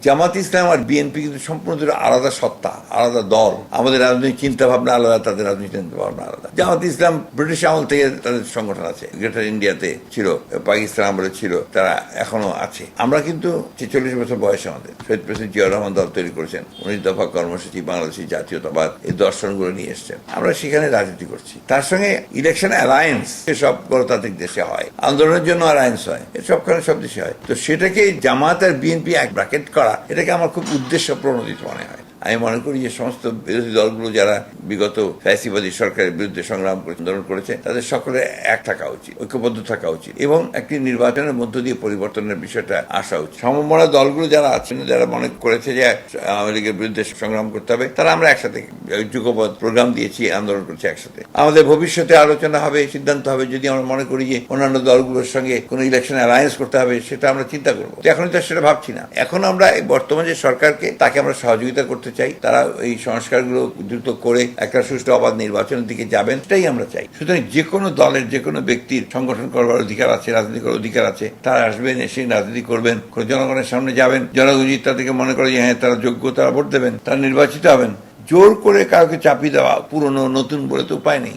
জামাত ইসলাম আর BNP কিন্তু সম্পূর্ণ দুটো আলাদা সত্তা, আলাদা দল। আমাদের রাজনৈতিক চিন্তা ভাবনা আলাদা, তাদের রাজনৈতিক চিন্তা ভাবনা আলাদা। জামাত ইসলাম ব্রিটিশ আমল থেকে তাদের সংগঠন আছে, গ্রেটার ইন্ডিয়াতে ছিল, পাকিস্তান আমলে ছিল, তারা এখনো আছে। আমরা কিন্তু 46 বছর বয়সে আমাদের শহীদ প্রেসিডেন্ট জিয়াউর রহমান দল তৈরি করেছেন, 19 দফা কর্মসূচি, বাংলাদেশী জাতীয়তাবাদ, এই দর্শনগুলো নিয়ে এসছেন। আমরা সেখানে রাজনীতি করছি। তার সঙ্গে ইলেকশন অ্যালায়েন্স সব গণতান্ত্রিক দেশে হয়, আন্দোলনের জন্য অ্যালায়েন্স হয়, সবখানে সব দেশে হয়। তো সেটাকে জামাত আর বিএনপি এক ব্র্যাকেট করা, এটাকে আমার খুব উদ্দেশ্য প্রণোদিত মনে হয়। আমি মনে করি যে সমস্ত বিরোধী দলগুলো যারা বিগত ফ্যাসিবাদী সরকারের বিরুদ্ধে সংগ্রাম করে আন্দোলন করেছে, তাদের সকলে এক থাকা উচিত, ঐক্যবদ্ধ থাকা উচিত, এবং একটি নির্বাচনের মধ্য দিয়ে পরিবর্তনের বিষয়টা আসা উচিত। সমমনা দলগুলো যারা আছেন, যারা মনে করেছে যে আওয়ামী লীগের বিরুদ্ধে সংগ্রাম করতে হবে, তারা আমরা একসাথে যুগপৎ প্রোগ্রাম দিয়েছি, আন্দোলন করছি একসাথে। আমাদের ভবিষ্যতে আলোচনা হবে, সিদ্ধান্ত হবে। যদি আমরা মনে করি যে অন্যান্য দলগুলোর সঙ্গে কোনো ইলেকশন অ্যালায়েন্স করতে হবে, সেটা আমরা চিন্তা করবো। এখন তো সেটা ভাবছি না। এখন আমরা বর্তমান যে সরকারকে, তাকে আমরা সহযোগিতা করতে চাই। তারা এই সংস্কারগুলো দ্রুত করে একটা সুষ্ঠু অবাধ নির্বাচনের দিকে যাবেন, সেটাই আমরা চাই। সুতরাং যে কোনো দলের, যে কোনো ব্যক্তির সংগঠন করবার অধিকার আছে, রাজনীতি করার অধিকার আছে। তারা আসবেন, এসে রাজনীতি করবেন, জনগণের সামনে যাবেন। জনগণ যদি তাদেরকে মনে করে যে হ্যাঁ তারা যোগ্য, তারা ভোট দেবেন, তারা নির্বাচিত হবেন। জোর করে কাউকে চাপিয়ে দেওয়া, পুরনো নতুন বলে তো উপায় নেই।